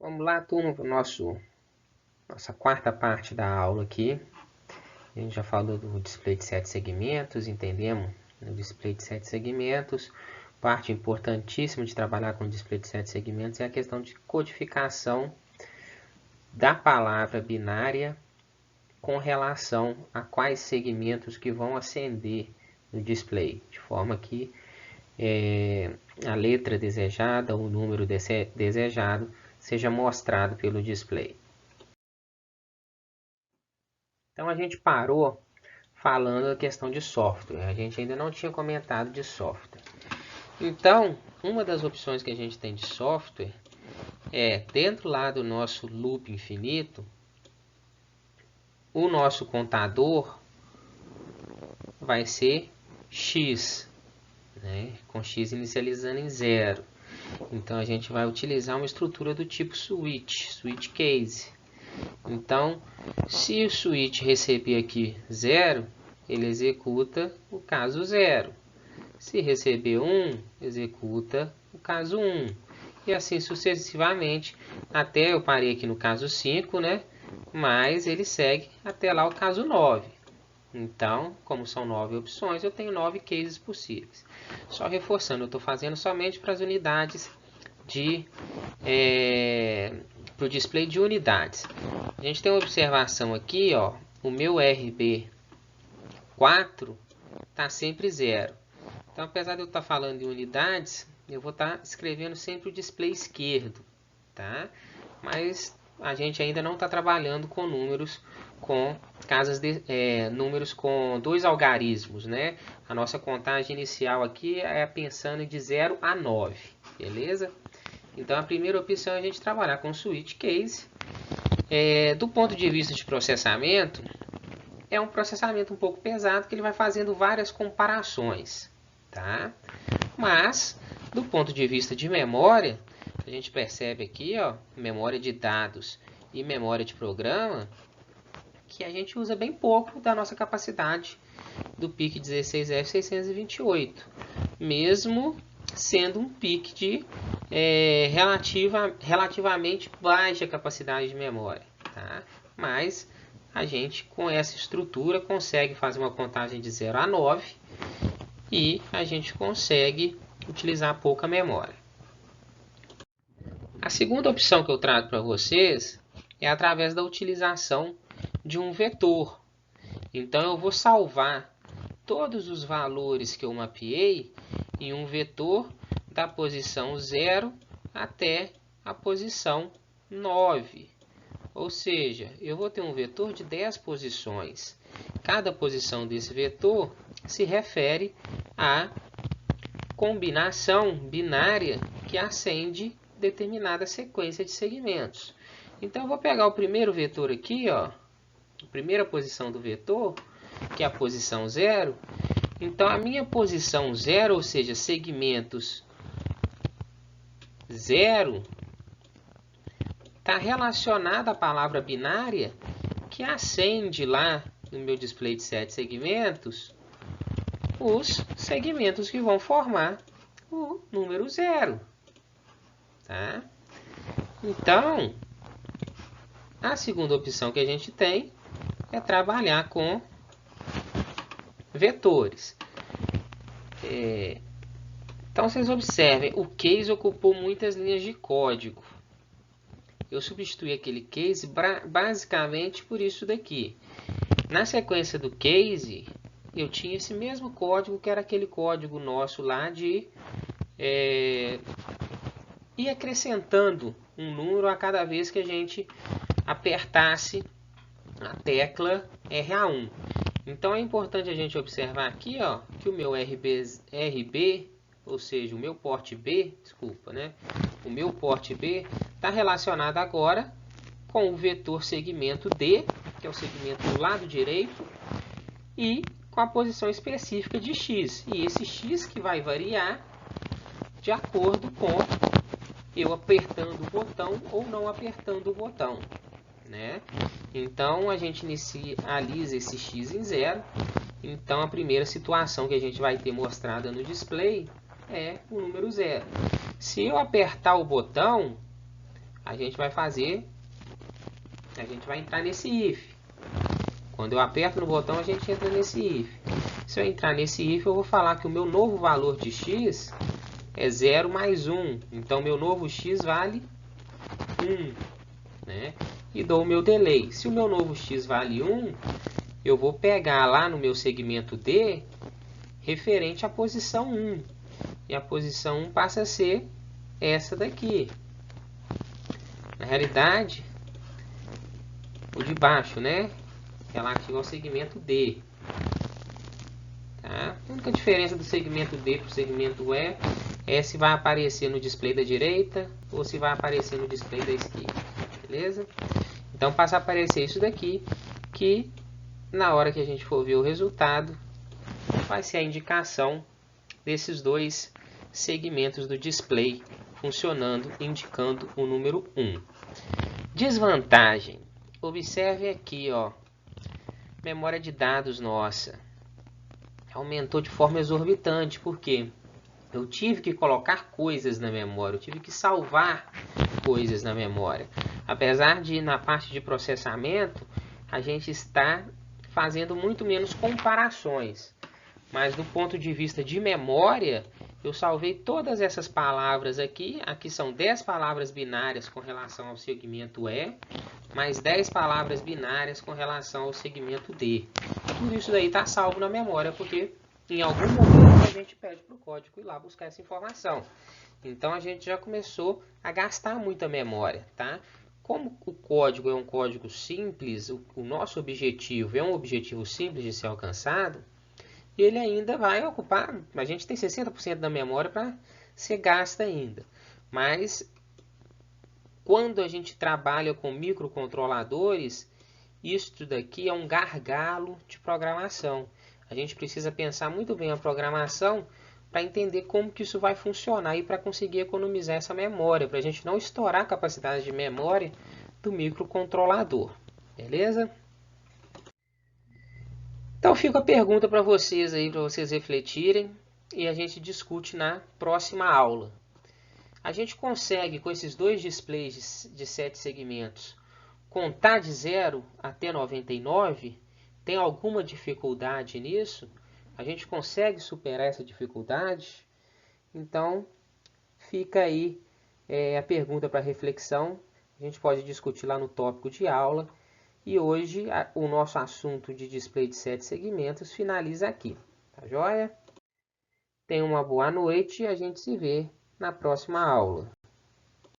Vamos lá, turma, para nossa quarta parte da aula aqui. A gente já falou do display de 7 segmentos, entendemos no display de 7 segmentos. Parte importantíssima de trabalhar com o display de 7 segmentos é a questão de codificação da palavra binária com relação a quais segmentos que vão acender no display, de forma que a letra desejada, o número desejado, seja mostrado pelo display. Então a gente parou falando da questão de software. A gente ainda não tinha comentado de software. Então, uma das opções que a gente tem de software é, dentro lá do nosso loop infinito, o nosso contador vai ser x, né? Com x inicializando em 0. Então a gente vai utilizar uma estrutura do tipo switch case. Então, se o switch receber aqui 0, ele executa o caso 0. Se receber 1, executa o caso 1. E assim sucessivamente, até eu parei aqui no caso 5, né? Mas ele segue até lá o caso 9. Então, como são 9 opções, eu tenho 9 cases possíveis. Só reforçando, eu estou fazendo somente para as unidades para o display de unidades. A gente tem uma observação aqui, ó, o meu RB4 está sempre 0. Então, apesar de eu estar falando em unidades, eu vou estar escrevendo sempre o display esquerdo, tá? Mas a gente ainda não está trabalhando com números com números com dois algarismos, né? A nossa contagem inicial aqui é pensando de 0 a 9, beleza? Então, a primeira opção é a gente trabalhar com switch case. Do ponto de vista de processamento, é um processamento um pouco pesado, que ele vai fazendo várias comparações, tá? Mas, do ponto de vista de memória, a gente percebe aqui, ó, memória de dados e memória de programa, que a gente usa bem pouco da nossa capacidade do PIC 16F628, mesmo sendo um PIC de relativamente baixa capacidade de memória, tá? Mas a gente, com essa estrutura, consegue fazer uma contagem de 0 a 9 e a gente consegue utilizar pouca memória. A segunda opção que eu trago para vocês é através da utilização de um vetor. Então, eu vou salvar todos os valores que eu mapeei em um vetor da posição 0 até a posição 9. Ou seja, eu vou ter um vetor de 10 posições. Cada posição desse vetor se refere à combinação binária que acende determinada sequência de segmentos. Então, eu vou pegar o primeiro vetor aqui, ó, a primeira posição do vetor, que é a posição 0. Então, a minha posição 0, ou seja, segmentos 0, está relacionada à palavra binária que acende lá no meu display de 7 segmentos os segmentos que vão formar o número 0. Tá? Então, a segunda opção que a gente tem é trabalhar com vetores. Então, vocês observem, o case ocupou muitas linhas de código. Eu substituí aquele case basicamente por isso daqui. Na sequência do case, eu tinha esse mesmo código, que era aquele código nosso lá de ir acrescentando um número a cada vez que a gente apertasse a tecla RA1. Então, é importante a gente observar aqui, ó, que o meu RB, ou seja, o meu porte B, o meu porte B está relacionado agora com o vetor segmento D, que é o segmento do lado direito, e com a posição específica de X. E esse X que vai variar de acordo com eu apertando o botão ou não apertando o botão, né? Então, a gente inicializa esse X em 0. Então, a primeira situação que a gente vai ter mostrada no display é o número 0. Se eu apertar o botão, a gente vai entrar nesse if. Quando eu aperto no botão, a gente entra nesse if. Se eu entrar nesse if, eu vou falar que o meu novo valor de x é 0 mais 1. Então, meu novo x vale 1. Né? E dou o meu delay. Se o meu novo x vale 1, eu vou pegar lá no meu segmento D, referente à posição 1. E a posição 1 passa a ser essa daqui. Na realidade, o de baixo, né? Relativo ao segmento D. Tá? A única diferença do segmento D para o segmento E é se vai aparecer no display da direita ou se vai aparecer no display da esquerda. Beleza? Então passa a aparecer isso daqui, que na hora que a gente for ver o resultado, vai ser a indicação desses dois segmentos do display funcionando, indicando o número 1. Desvantagem. Observe aqui, ó. Memória de dados nossa aumentou de forma exorbitante, porque eu tive que colocar coisas na memória, eu tive que salvar coisas na memória. Apesar de, na parte de processamento, a gente está fazendo muito menos comparações. Mas do ponto de vista de memória, eu salvei todas essas palavras aqui. Aqui são 10 palavras binárias com relação ao segmento E, mais 10 palavras binárias com relação ao segmento D. Tudo isso daí está salvo na memória, porque em algum momento a gente pede para o código ir lá buscar essa informação. Então a gente já começou a gastar muita memória, tá? Como o código é um código simples, o nosso objetivo é um objetivo simples de ser alcançado, ele ainda vai ocupar, a gente tem 60% da memória para ser gasta ainda. Mas quando a gente trabalha com microcontroladores, isto daqui é um gargalo de programação. A gente precisa pensar muito bem a programação para entender como que isso vai funcionar e para conseguir economizar essa memória, para a gente não estourar a capacidade de memória do microcontrolador. Beleza? Então fica a pergunta para vocês aí, para vocês refletirem, e a gente discute na próxima aula. A gente consegue, com esses dois displays de 7 segmentos, contar de 0 até 99? Tem alguma dificuldade nisso? A gente consegue superar essa dificuldade? Então, fica aí a pergunta para reflexão. A gente pode discutir lá no tópico de aula. E hoje o nosso assunto de display de 7 segmentos finaliza aqui. Tá joia? Tenha uma boa noite e a gente se vê na próxima aula.